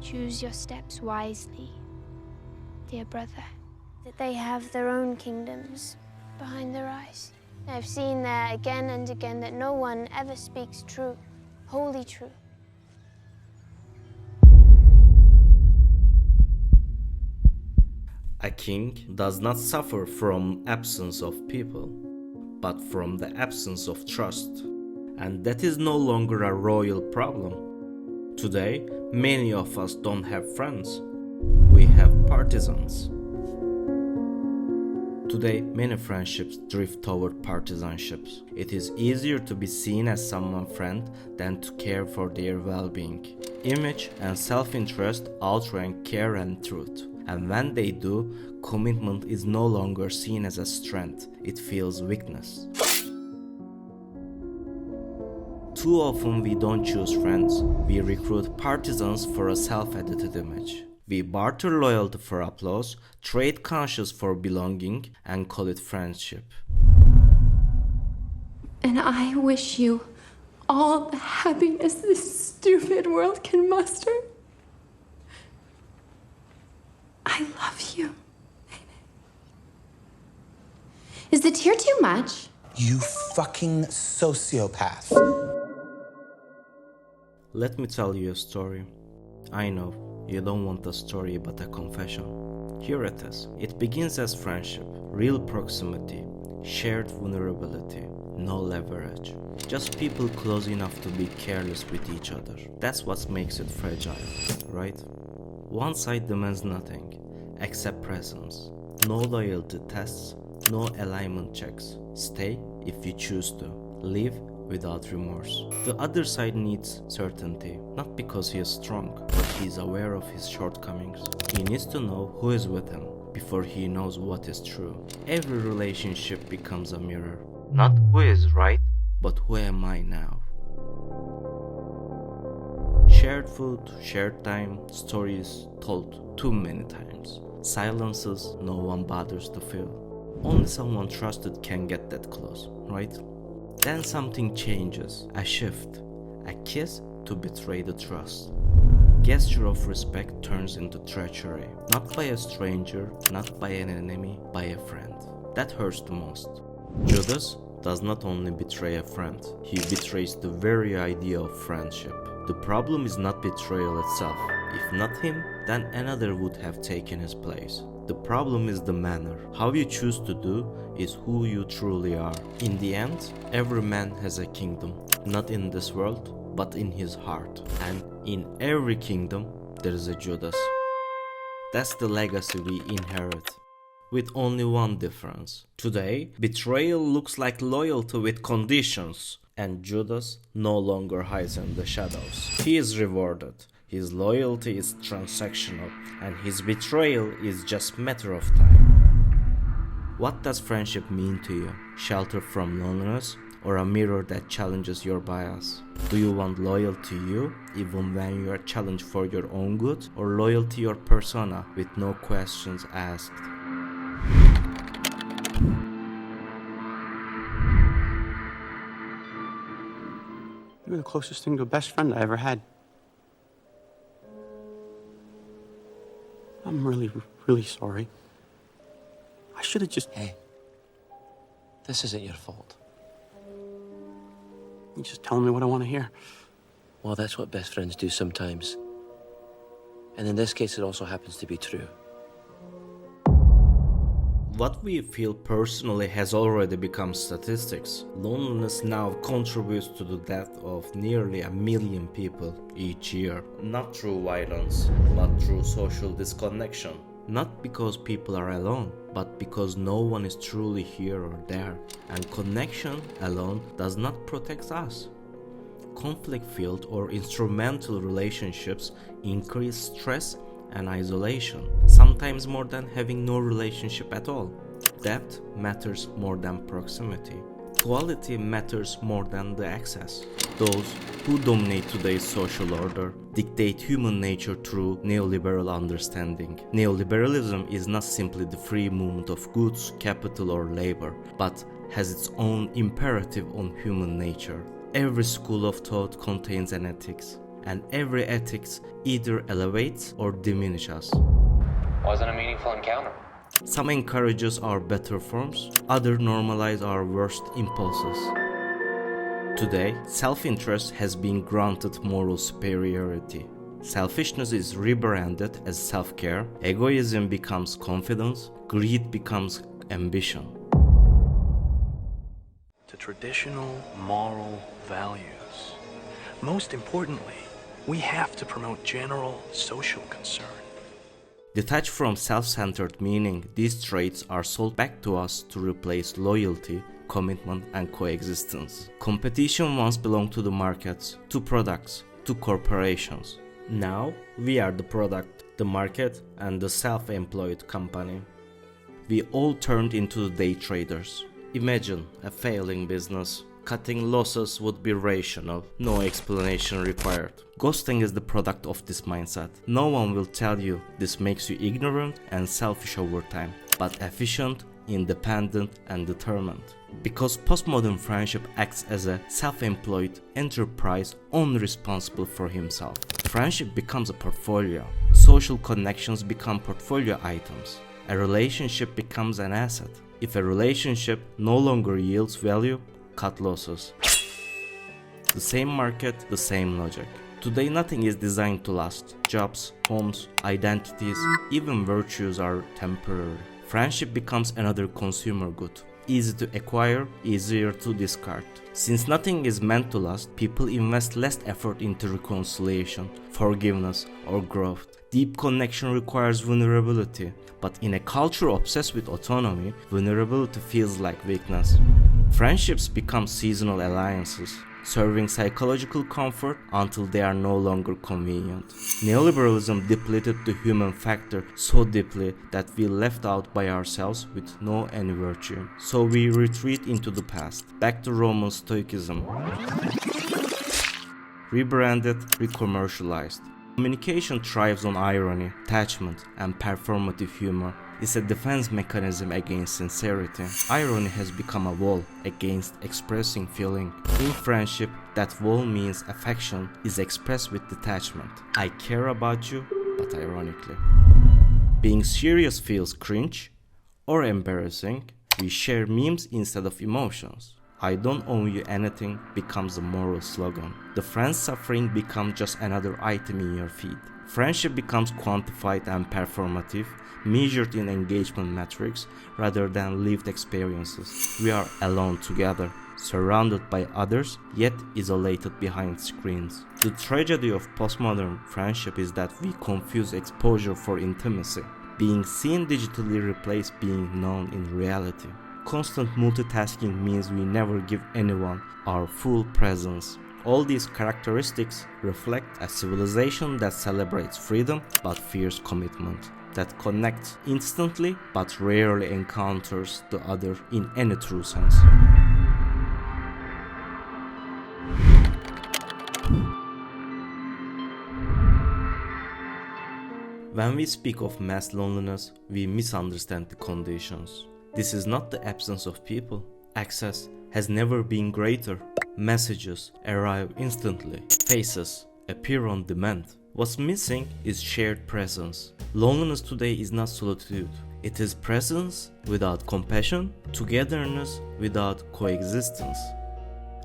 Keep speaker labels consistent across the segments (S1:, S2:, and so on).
S1: Choose your steps wisely, dear brother. That they have their own kingdoms behind their eyes. I've seen there again and again that no one ever speaks true, wholly true.
S2: A king does not suffer from absence of people, but from the absence of trust. And that is no longer a royal problem. Today, many of us don't have friends. We have partisans. Today, many friendships drift toward partisanships. It is easier to be seen as someone's friend than to care for their well-being. Image and self-interest outrank care and truth. And when they do, commitment is no longer seen as a strength, it feels weakness. Too often we don't choose friends, we recruit partisans for a self-edited image. We barter loyalty for applause, trade conscience for belonging, and call it friendship.
S3: And I wish you all the happiness this stupid world can muster. I love you. Is the tear too much?
S4: You fucking sociopath.
S2: Let me tell you a story. I know, you don't want a story but a confession. Here it is. It begins as friendship, real proximity, shared vulnerability, no leverage. Just people close enough to be careless with each other. That's what makes it fragile, right? One side demands nothing, except presence. No loyalty tests, no alignment checks. Stay if you choose to. Leave without remorse. The other side needs certainty, not because he is strong, but he is aware of his shortcomings. He needs to know who is with him before he knows what is true. Every relationship becomes a mirror. Not who is right, but who am I now? Shared food, shared time, stories told too many times. Silences no one bothers to fill. Only someone trusted can get that close, right? Then something changes, a shift, a kiss to betray the trust. Gesture of respect turns into treachery, not by a stranger, not by an enemy, by a friend. That hurts the most. Judas does not only betray a friend, he betrays the very idea of friendship. The problem is not betrayal itself. If not him, then another would have taken his place. The problem is the manner. How you choose to do is who you truly are. In the end, every man has a kingdom. Not in this world, but in his heart. And in every kingdom, there is a Judas. That's the legacy we inherit. With only one difference. Today, betrayal looks like loyalty with conditions. And Judas no longer hides in the shadows. He is rewarded. His loyalty is transactional, and his betrayal is just matter of time. What does friendship mean to you? Shelter from loneliness, or a mirror that challenges your bias? Do you want loyal to you, even when you are challenged for your own good, or loyal to your persona with no questions asked?
S5: You were the closest thing to a best friend I ever had. I'm really sorry. I should have just...
S6: Hey, this isn't your fault.
S5: You're just telling me what I want to hear.
S6: Well, that's what best friends do sometimes. And in this case, it also happens to be true.
S2: What we feel personally has already become statistics. Loneliness now contributes to the death of nearly 1 million people each year. Not through violence, but through social disconnection. Not because people are alone, but because no one is truly here or there. And connection alone does not protect us. Conflict-filled or instrumental relationships increase stress and isolation, sometimes more than having no relationship at all. Depth matters more than proximity. Quality matters more than the access. Those who dominate today's social order dictate human nature through neoliberal understanding. Neoliberalism is not simply the free movement of goods, capital or labor, but has its own imperative on human nature. Every school of thought contains an ethics. and every ethics either elevates or diminishes us.
S7: Wasn't a meaningful encounter.
S2: Some encourages our better forms, others normalize our worst impulses. Today, self-interest has been granted moral superiority. Selfishness is rebranded as self-care, egoism becomes confidence, greed becomes ambition.
S8: To traditional moral values. Most importantly, we have to promote general social concern.
S2: Detached from self-centered meaning, these traits are sold back to us to replace loyalty, commitment, and coexistence. Competition once belonged to the markets, to products, to corporations. Now, we are the product, the market, and the self-employed company. We all turned into day traders. Imagine a failing business. Cutting losses would be rational, no explanation required. Ghosting is the product of this mindset. No one will tell you this makes you ignorant and selfish over time, but efficient, independent, and determined. Because postmodern friendship acts as a self-employed enterprise only responsible for himself. Friendship becomes a portfolio. Social connections become portfolio items. A relationship becomes an asset. If a relationship no longer yields value, cut losses. The same market, the same logic. Today nothing is designed to last. Jobs, homes, identities, even virtues are temporary. Friendship becomes another consumer good. Easy to acquire, easier to discard. Since nothing is meant to last, people invest less effort into reconciliation, forgiveness, or growth. Deep connection requires vulnerability, but in a culture obsessed with autonomy, vulnerability feels like weakness. Friendships become seasonal alliances, serving psychological comfort until they are no longer convenient. Neoliberalism depleted the human factor so deeply that we left out by ourselves with no any virtue. So we retreat into the past, back to Roman Stoicism. Rebranded, recommercialized. Communication thrives on irony, attachment, and performative humor. It's a defense mechanism against sincerity. Irony has become a wall against expressing feeling. In friendship, that wall means affection is expressed with detachment. I care about you, but ironically. Being serious feels cringe or embarrassing. We share memes instead of emotions. I don't owe you anything becomes a moral slogan. The friend's suffering becomes just another item in your feed. Friendship becomes quantified and performative, measured in engagement metrics rather than lived experiences. We are alone together, surrounded by others, yet isolated behind screens. The tragedy of postmodern friendship is that we confuse exposure for intimacy. Being seen digitally replaces being known in reality. Constant multitasking means we never give anyone our full presence. All these characteristics reflect a civilization that celebrates freedom but fears commitment, that connects instantly but rarely encounters the other in any true sense. When we speak of mass loneliness, we misunderstand the conditions. This is not the absence of people. Access has never been greater. Messages arrive instantly. Faces appear on demand. What's missing is shared presence. Loneliness today is not solitude. It is presence without compassion, togetherness without coexistence.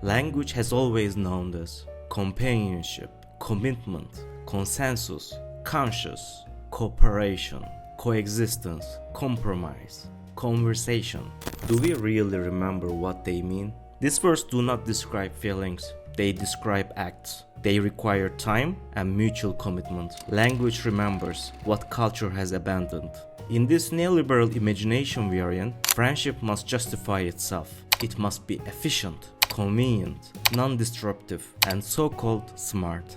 S2: Language has always known this. Companionship, commitment, consensus, conscious, cooperation, coexistence, compromise, conversation. Do we really remember what they mean? These words do not describe feelings, they describe acts. They require time and mutual commitment. Language remembers what culture has abandoned. In this neoliberal imagination we are in, friendship must justify itself. It must be efficient, convenient, non-disruptive, and so-called smart.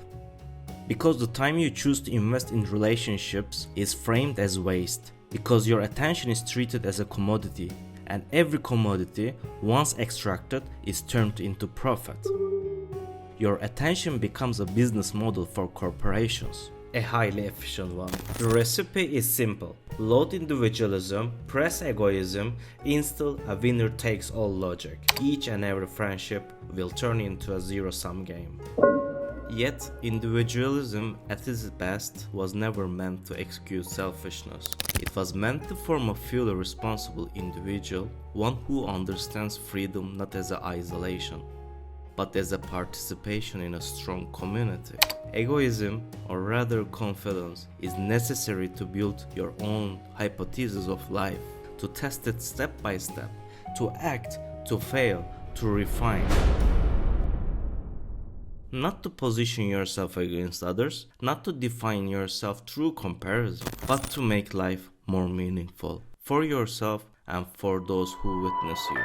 S2: Because the time you choose to invest in relationships is framed as waste. Because your attention is treated as a commodity, and every commodity, once extracted, is turned into profit. Your attention becomes a business model for corporations, a highly efficient one. The recipe is simple. Load individualism, press egoism, instill a winner-takes-all logic. Each and every friendship will turn into a zero-sum game. Yet, individualism at its best was never meant to excuse selfishness. It was meant to form a fully responsible individual, one who understands freedom not as an isolation, but as a participation in a strong community. Egoism, or rather confidence, is necessary to build your own hypothesis of life, to test it step by step, to act, to fail, to refine. Not to position yourself against others, not to define yourself through comparison, but to make life more meaningful for yourself and for those who witness you.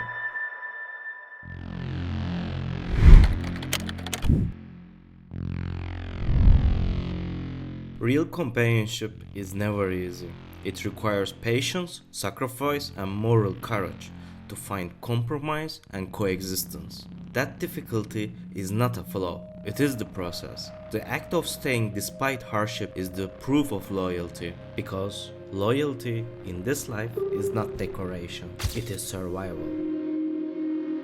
S2: Real companionship is never easy. It requires patience, sacrifice, and moral courage to find compromise and coexistence. That difficulty is not a flaw, it is the process. The act of staying despite hardship is the proof of loyalty, because loyalty in this life is not decoration, it is survival.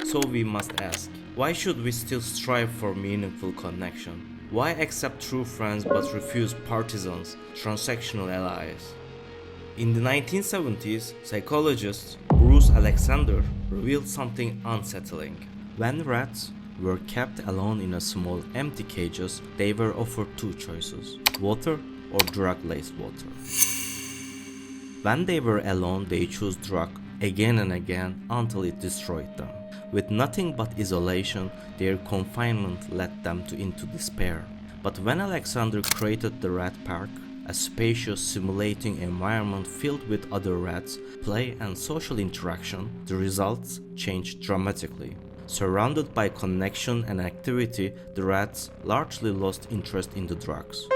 S2: So we must ask, why should we still strive for meaningful connection? Why accept true friends but refuse partisans, transactional allies? In the 1970s, psychologist Bruce Alexander revealed something unsettling. When rats were kept alone in a small empty cages, they were offered two choices: water or drug-laced water. When they were alone, they chose drug again and again until it destroyed them. With nothing but isolation, their confinement led them into despair. But when Alexander created the rat park, a spacious simulating environment filled with other rats, play and social interaction, the results changed dramatically. Surrounded by connection and activity, the rats largely lost interest in the drugs.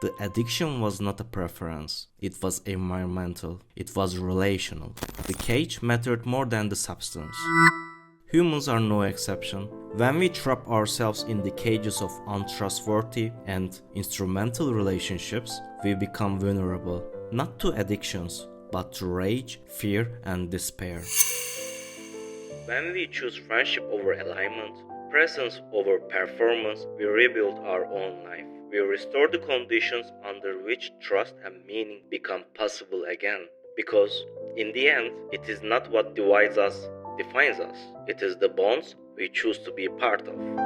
S2: The addiction was not a preference, it was environmental, it was relational. The cage mattered more than the substance. Humans are no exception. When we trap ourselves in the cages of untrustworthy and instrumental relationships, we become vulnerable, not to addictions, but to rage, fear, and despair. When we choose friendship over alignment, presence over performance, we rebuild our own life. We restore the conditions under which trust and meaning become possible again. Because, in the end, it is not what divides us, defines us. It is the bonds we choose to be a part of.